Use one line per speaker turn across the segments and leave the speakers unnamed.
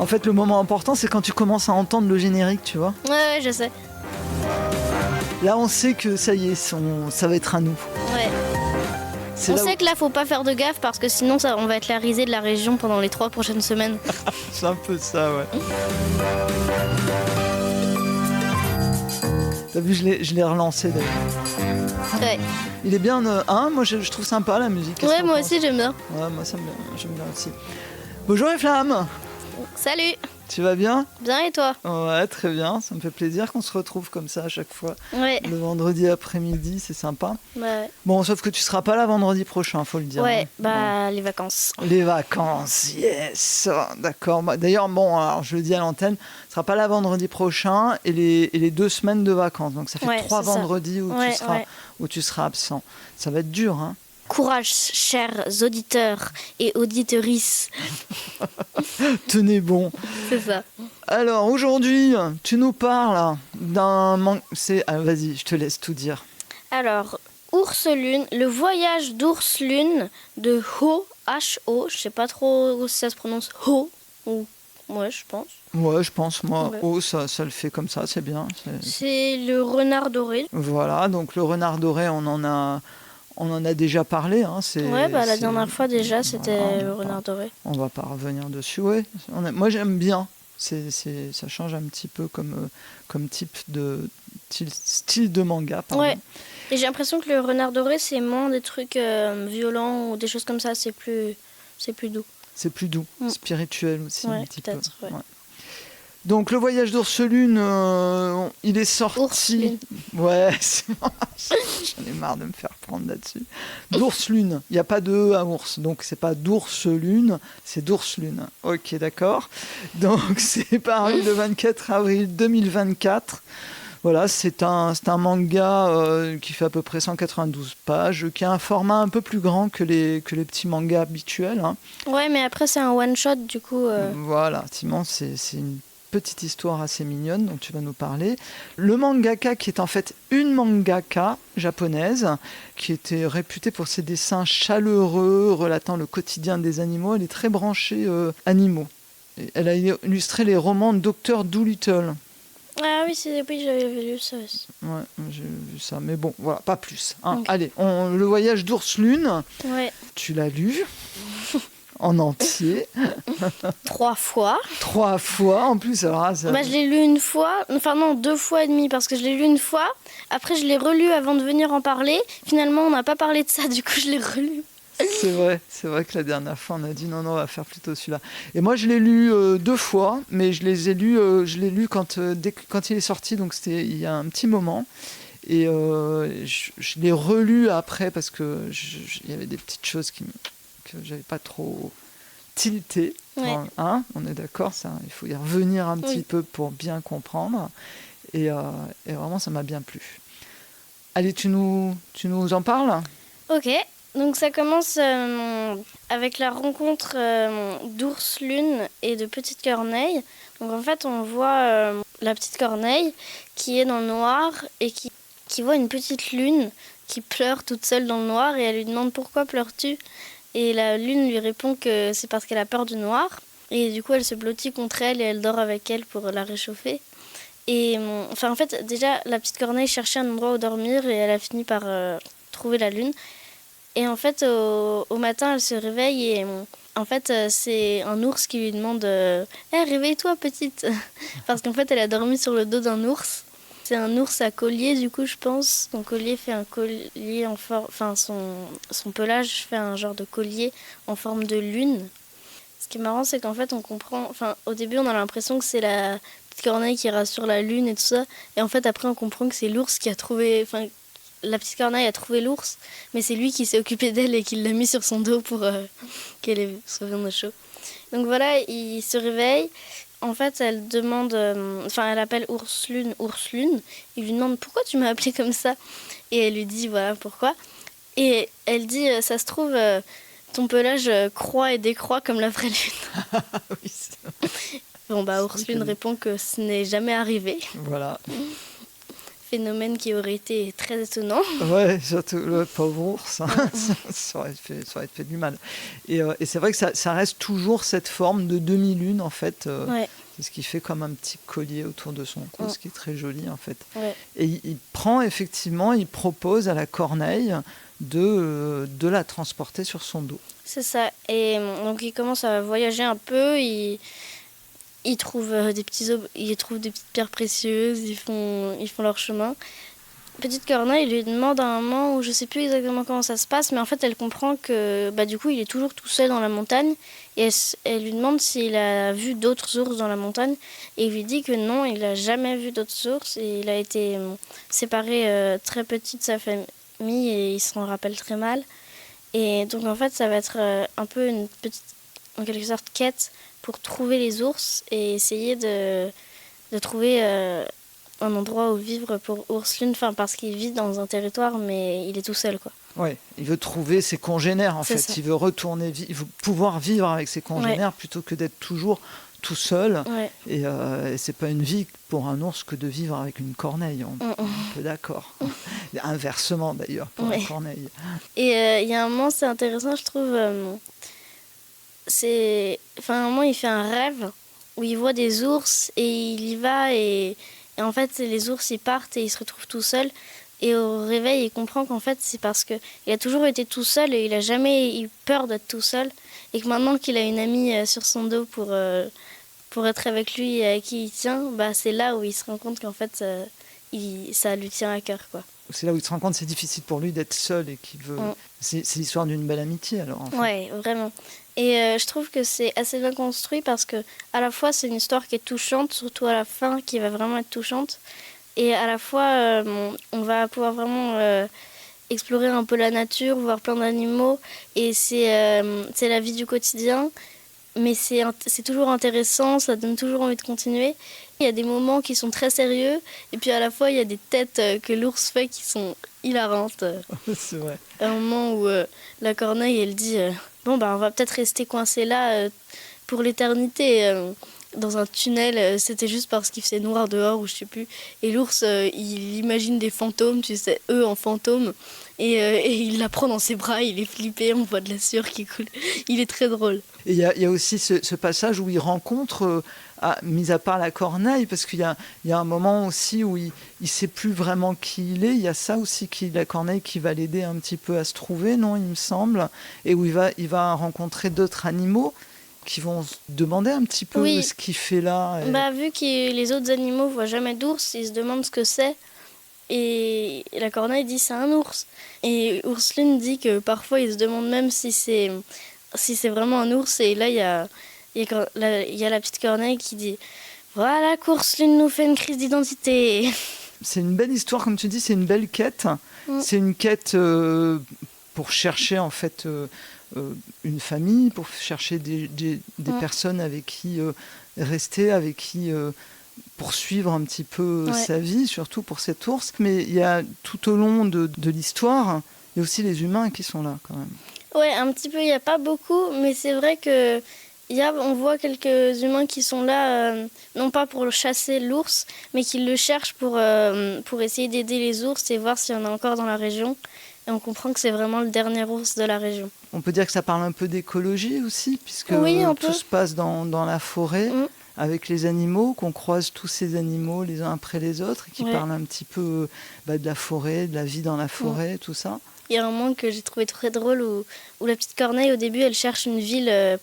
fait, le moment important, c'est quand tu commences à entendre le générique, tu vois.
Ouais, je sais.
Là, on sait que ça y est, ça va être à nous.
Ouais. On sait que là, faut pas faire de gaffe parce que sinon, on va être la risée de la région pendant les 3 prochaines semaines.
C'est un peu ça, ouais. T'as vu, je l'ai relancé d'ailleurs.
Ouais.
Il est bien, moi je trouve sympa la musique.
Ouais, moi aussi j'aime bien.
Ouais, moi j'aime bien aussi. Bonjour les flammes.
Salut.
Tu vas bien?
Bien et toi?
Ouais, très bien. Ça me fait plaisir qu'on se retrouve comme ça à chaque fois.
Ouais.
Le vendredi après-midi, c'est sympa.
Ouais.
Bon, sauf que tu seras pas là vendredi prochain, faut le dire.
Ouais,
hein.
bon. Les vacances.
Les vacances, yes. D'accord. D'ailleurs, bon, alors je le dis à l'antenne, tu seras pas là vendredi prochain et les 2 semaines de vacances. Donc ça fait 3 vendredis où tu seras absent. Ça va être dur, hein.
Courage, chers auditeurs et auditrices.
Tenez bon.
C'est ça.
Alors, aujourd'hui, tu nous parles d'un... vas-y, je te laisse tout dire.
Alors, Ours Lune, le voyage d'Ours Lune de Ho, H-O, je sais pas trop si ça se prononce Ho, ou... Ouais, je pense.
Ouais, je pense, moi, ouais. Ça le fait comme ça, c'est bien.
C'est le renard doré.
Voilà, donc le renard doré, on en a déjà parlé. Hein,
la dernière fois déjà, c'était le renard doré.
On va pas revenir dessus, ouais. Moi, j'aime bien. Ça change un petit peu comme type de style de manga. Pardon.
Ouais. Et j'ai l'impression que le renard doré, c'est moins des trucs violents ou des choses comme ça. C'est plus doux.
C'est plus doux, spirituel aussi un petit peu.
Ouais.
Ouais. Donc le voyage d'Ours Lune, il est sorti.
Ours Lune.
Ouais, j'en ai marre de me faire prendre là-dessus. D'Ours Lune, il n'y a pas de E à ours, donc c'est pas d'Ours Lune, c'est d'Ours Lune. Ok, d'accord. Donc c'est paru le 24 avril 2024. Voilà, c'est un manga qui fait à peu près 192 pages, qui a un format un peu plus grand que les petits mangas habituels. Hein.
Ouais, mais après c'est un one-shot, du coup...
Voilà, Timon, c'est une petite histoire assez mignonne dont tu vas nous parler. Le mangaka, qui est en fait une mangaka japonaise, qui était réputée pour ses dessins chaleureux, relatant le quotidien des animaux, elle est très branchée animaux. Elle a illustré les romans de Dr. Dolittle.
Ah oui, j'avais lu ça aussi.
Ouais, j'ai vu ça, mais bon, voilà, pas plus. Hein. Okay. Allez, le voyage d'Ours Lune, tu l'as lu en entier.
3 fois.
3 fois, en plus. Alors,
je l'ai lu 1 fois, enfin non, 2 fois et demi, parce que je l'ai lu 1 fois, après je l'ai relu avant de venir en parler, finalement on n'a pas parlé de ça, du coup je l'ai relu.
C'est vrai que la dernière fois on a dit non, on va faire plutôt celui-là. Et moi je l'ai lu 2 fois, mais je l'ai lu quand il est sorti, donc c'était il y a un petit moment. Et je l'ai relu après parce que il y avait des petites choses que j'avais pas trop tilté.
Ouais.
Hein, on est d'accord, ça, il faut y revenir un petit peu pour bien comprendre. Et vraiment ça m'a bien plu. Allez, tu nous en parles ?
Ok. Donc ça commence avec la rencontre d'Ours Lune et de Petite Corneille. Donc en fait on voit la Petite Corneille qui est dans le noir et qui voit une petite lune qui pleure toute seule dans le noir et elle lui demande pourquoi pleures-tu ? Et la lune lui répond que c'est parce qu'elle a peur du noir. Et du coup elle se blottit contre elle et elle dort avec elle pour la réchauffer. Et en fait déjà la Petite Corneille cherchait un endroit où dormir et elle a fini par trouver la lune. Et en fait, au matin, elle se réveille et en fait, c'est un ours qui lui demande réveille-toi, petite !» Parce qu'en fait, elle a dormi sur le dos d'un ours. C'est un ours à collier, du coup, je pense. Son collier fait un collier en forme... Enfin, son pelage fait un genre de collier en forme de lune. Ce qui est marrant, c'est qu'en fait, on comprend... Enfin, au début, on a l'impression que c'est la Petite Corneille qui rassure la lune et tout ça. Et en fait, après, on comprend que c'est l'ours qui a trouvé... Enfin, la Petite Corneille a trouvé l'ours, mais c'est lui qui s'est occupé d'elle et qui l'a mis sur son dos pour qu'elle soit bien au chaud. Donc voilà, il se réveille. En fait, elle demande... elle appelle Ours Lune. Il lui demande « Pourquoi tu m'as appelée comme ça ?» Et elle lui dit « Voilà pourquoi. » Et elle dit « Ça se trouve, ton pelage croît et décroît comme la vraie lune. »
Oui,
Bon, Ours Lune répond que ce n'est jamais arrivé.
Voilà.
phénomène qui aurait été très étonnant.
Ouais, surtout le pauvre ours, hein, ça aurait fait du mal. Et c'est vrai que ça reste toujours cette forme de demi-lune, en fait.
Ouais,
C'est ce qui fait comme un petit collier autour de son cou,
Mm.
ce qui est très joli, en fait.
ouais.
Et il propose à la corneille de la transporter sur son dos.
C'est ça. Et donc il commence à voyager un peu, il trouve il trouve des petites pierres précieuses, ils font leur chemin. Petite Corneille lui demande à un moment où je sais plus exactement comment ça se passe, mais en fait elle comprend que bah, du coup il est toujours tout seul dans la montagne et elle lui demande s'il a vu d'autres ours dans la montagne et il lui dit que non, il n'a jamais vu d'autres ours et il a été séparé très petit de sa famille et il s'en rappelle très mal. Et donc en fait ça va être un peu une petite, en quelque sorte, quête pour trouver les ours et essayer de trouver un endroit où vivre pour Urslune, enfin parce qu'il vit dans un territoire mais il est tout seul quoi.
Ouais, il veut trouver ses congénères, en
C'est
fait.
ça.
Il veut retourner, il veut pouvoir vivre avec ses congénères plutôt que d'être toujours tout seul.
Ouais.
Et c'est pas une vie pour un ours que de vivre avec une corneille. On est un peu d'accord. Inversement d'ailleurs pour la corneille.
Et il y a un moment, c'est intéressant, je trouve. À un moment, il fait un rêve où il voit des ours et il y va et en fait, les ours ils partent et il se retrouve tout seul. Et au réveil, il comprend qu'en fait, c'est parce que il a toujours été tout seul et il a jamais eu peur d'être tout seul. Et que maintenant qu'il a une amie sur son dos pour être avec lui et à qui il tient, bah, c'est là où il se rend compte qu'en fait, ça lui tient à cœur, quoi.
C'est là où il se rend compte que c'est difficile pour lui d'être seul et qu'il veut. C'est l'histoire d'une belle amitié alors. En fait.
Ouais, vraiment. Et je trouve que c'est assez bien construit parce que à la fois c'est une histoire qui est touchante, surtout à la fin qui va vraiment être touchante, et à la fois on va pouvoir vraiment explorer un peu la nature, voir plein d'animaux, et c'est la vie du quotidien. Mais c'est toujours intéressant, ça donne toujours envie de continuer. Il y a des moments qui sont très sérieux, et puis à la fois il y a des têtes que l'ours fait qui sont hilarantes.
C'est vrai.
Un moment où la corneille, elle dit bon, bah, on va peut-être rester coincé là pour l'éternité, dans un tunnel. C'était juste parce qu'il faisait noir dehors, ou je sais plus. Et l'ours, il imagine des fantômes, tu sais, eux en fantômes. Et il la prend dans ses bras, il est flippé, on voit de la sueur qui coule. Il est très drôle.
Et il y a aussi ce passage où il rencontre, mis à part la corneille, parce qu'il y a un moment aussi où il ne sait plus vraiment qui il est. Il y a ça aussi, la corneille qui va l'aider un petit peu à se trouver, non, il me semble. Et où il va rencontrer d'autres animaux qui vont se demander un petit peu ce qu'il fait là.
Bah, vu que les autres animaux ne voient jamais d'ours, ils se demandent ce que c'est. Et la corneille dit c'est un ours. Et Urslune dit que parfois il se demande même si c'est vraiment un ours. Et là il y a la petite corneille qui dit voilà qu'Urslune nous fait une crise d'identité.
C'est une belle histoire, comme tu dis, c'est une belle quête. C'est une quête pour chercher en fait une famille, pour chercher des personnes avec qui rester, avec qui poursuivre un petit peu sa vie, surtout pour cet ours. Mais il y a tout au long de l'histoire, il y a aussi les humains qui sont là quand même.
Ouais, un petit peu, il n'y a pas beaucoup, mais c'est vrai que on voit quelques humains qui sont là, non pas pour chasser l'ours, mais qui le cherchent pour essayer d'aider les ours et voir s'il y en a encore dans la région. Et on comprend que c'est vraiment le dernier ours de la région.
On peut dire que ça parle un peu d'écologie aussi, puisque tout se passe dans la forêt. Avec les animaux, qu'on croise tous ces animaux les uns après les autres, et qui parlent un petit peu de la forêt, de la vie dans la forêt, tout ça.
Il y a un moment que j'ai trouvé très drôle où la petite corneille, au début, elle cherche une ville elle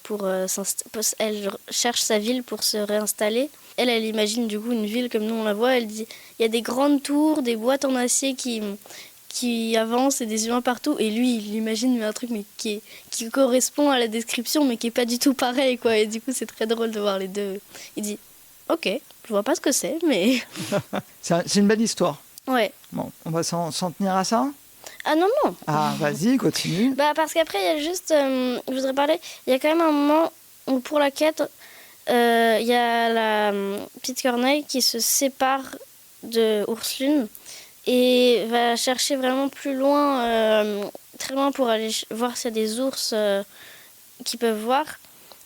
cherche sa ville pour se réinstaller. Elle imagine du coup une ville comme nous on la voit. Elle dit il y a des grandes tours, des boîtes en acier qui avancent et des humains partout. Et lui, il imagine un truc qui correspond à la description, mais qui est pas du tout pareil, quoi. Et du coup, c'est très drôle de voir les deux. Il dit ok, je vois pas ce que c'est, mais
c'est une belle histoire.
Ouais.
Bon, on va s'en tenir à ça.
Ah non, non.
Ah, vas-y, continue.
Bah, parce qu'après, il y a juste... je voudrais parler... Il y a quand même un moment où, pour la quête, il y a la petite corneille qui se sépare de Urslune et va chercher vraiment plus loin, très loin, pour aller voir s'il y a des ours qu'ils peuvent voir.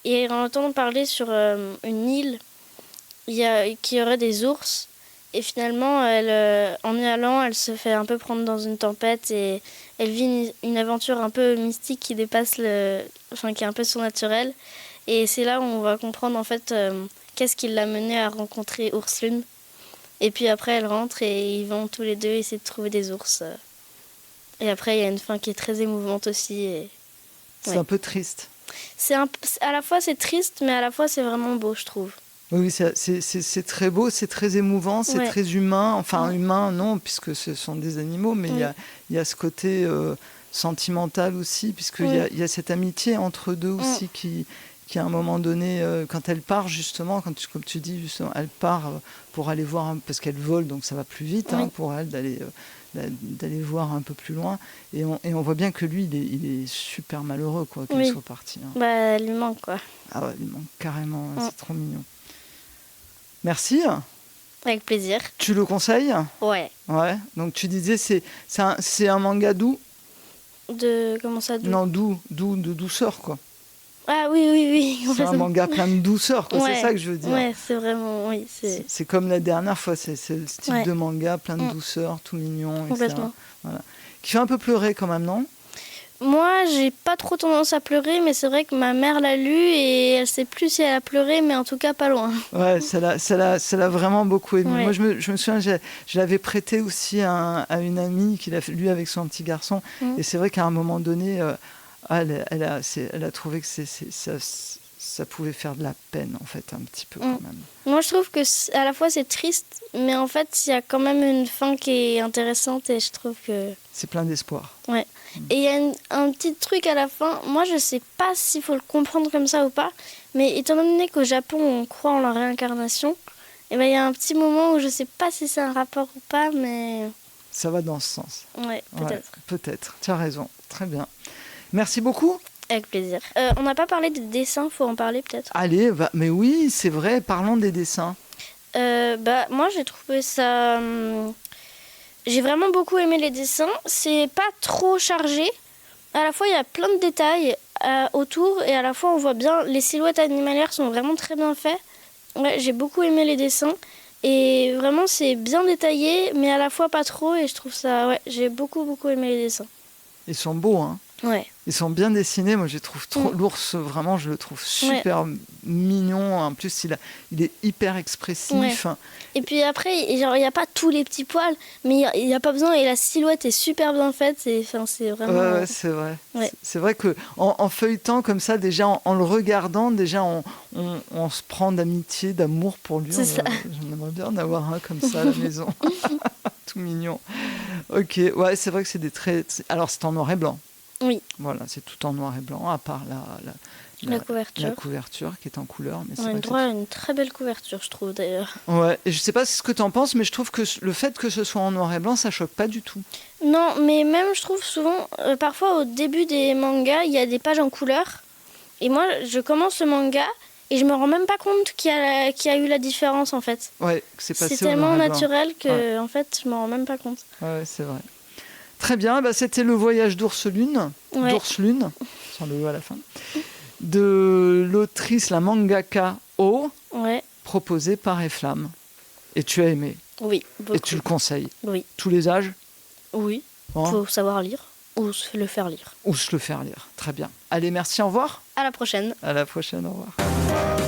Et en entendant parler sur une île, qui aurait des ours. Et finalement, en y allant, elle se fait un peu prendre dans une tempête et elle vit une aventure un peu mystique qui dépasse qui est un peu surnaturelle. Et c'est là où on va comprendre en fait qu'est-ce qui l'a menée à rencontrer Urslune. Et puis après, elle rentre et ils vont tous les deux essayer de trouver des ours. Et après, il y a une fin qui est très émouvante aussi.
C'est un peu triste.
À la fois, c'est triste, mais à la fois, c'est vraiment beau, je trouve.
Oui, c'est très beau, c'est très émouvant, c'est très humain. Enfin, humain, non, puisque ce sont des animaux, mais il y a ce côté sentimental aussi, puisqu'il y a cette amitié entre deux aussi qui à un moment donné, quand elle part justement, comme tu dis, justement, elle part pour aller voir, parce qu'elle vole, donc ça va plus vite pour elle d'aller voir un peu plus loin. Et on voit bien que lui, il est super malheureux qu'elle soit partie.
Bah, elle lui manque, quoi.
Ah ouais, il lui manque carrément, c'est trop mignon. Merci.
Avec plaisir.
Tu le conseilles ?
Ouais.
Ouais. Donc tu disais c'est un manga doux.
Comment ça, doux ?
Non, doux, de douceur, quoi.
Ah oui.
C'est un manga plein de douceur, quoi. C'est ça que je veux dire.
Ouais, c'est vraiment,
c'est comme la dernière fois, c'est le style de manga plein de douceur, tout mignon.
Complètement.
Voilà. Qui fait un peu pleurer quand même, non ?
Moi, j'ai pas trop tendance à pleurer, mais c'est vrai que ma mère l'a lu et elle sait plus si elle a pleuré, mais en tout cas pas loin.
Ouais, ça l'a vraiment beaucoup aimé.
Ouais.
Moi, je me souviens, je l'avais prêté aussi à une amie qui l'a lu avec son petit garçon. Et c'est vrai qu'à un moment donné, elle a trouvé que ça pouvait faire de la peine, en fait, un petit peu quand même.
Moi, je trouve que à la fois c'est triste, mais en fait, il y a quand même une fin qui est intéressante et je trouve que...
C'est plein d'espoir.
Ouais. Et il y a un petit truc à la fin. Moi, je sais pas s'il faut le comprendre comme ça ou pas, mais étant donné qu'au Japon, on croit en la réincarnation, et ben il y a un petit moment où je sais pas si c'est un rapport ou pas, mais...
Ça va dans ce sens.
Ouais, peut-être.
Ouais, peut-être. Tu as raison. Très bien. Merci beaucoup.
Avec plaisir. On n'a pas parlé des dessins, faut en parler peut-être.
Allez, mais oui, c'est vrai, parlons des dessins.
Moi, j'ai trouvé ça... J'ai vraiment beaucoup aimé les dessins. C'est pas trop chargé. À la fois, il y a plein de détails autour et à la fois, on voit bien... Les silhouettes animalières sont vraiment très bien faites. Ouais, j'ai beaucoup aimé les dessins. Et vraiment, c'est bien détaillé, mais à la fois pas trop. Et je trouve ça... Ouais, j'ai beaucoup aimé les dessins.
Ils sont beaux, hein.
Ouais.
Ils sont bien dessinés. Moi, je trouve l'ours, vraiment, je le trouve super mignon. En plus, il est hyper expressif.
Ouais. Et puis après, il n'y a pas tous les petits poils, mais il n'y a pas besoin. Et la silhouette est super bien faite. C'est vraiment...
Ouais, c'est vrai.
Ouais.
C'est vrai qu'en feuilletant comme ça, déjà, en le regardant, déjà, on se prend d'amitié, d'amour pour lui.
C'est ça.
J'en aimerais bien en avoir un comme ça à la maison. Tout mignon. Ok, ouais, c'est vrai que c'est des traits... Alors, c'est en noir et blanc.
Oui.
Voilà, c'est tout en noir et blanc, à part
la couverture.
La couverture qui est en couleur. Mais
on a droit à une très belle couverture, je trouve, d'ailleurs.
Ouais, et je sais pas ce que tu en penses, mais je trouve que le fait que ce soit en noir et blanc, ça choque pas du tout.
Non, mais même, je trouve souvent, parfois au début des mangas, il y a des pages en couleur. Et moi, je commence le manga et je me rends même pas compte qu'il y a eu la différence, en fait.
Ouais, que c'est passé
C'est tellement
au noir et
naturel que, en fait, je me rends même pas compte.
Ouais, c'est vrai. Très bien, c'était le voyage d'Urslune, d'Urslune, sans le E à la fin, de l'autrice, la mangaka O, proposée par Eflamme. Et tu as aimé.
Oui, beaucoup.
Et tu le conseilles.
Oui.
Tous les âges.
Oui, faut savoir lire ou se le faire lire.
Ou se le faire lire, très bien. Allez, merci, au revoir.
À la prochaine.
À la prochaine, au revoir.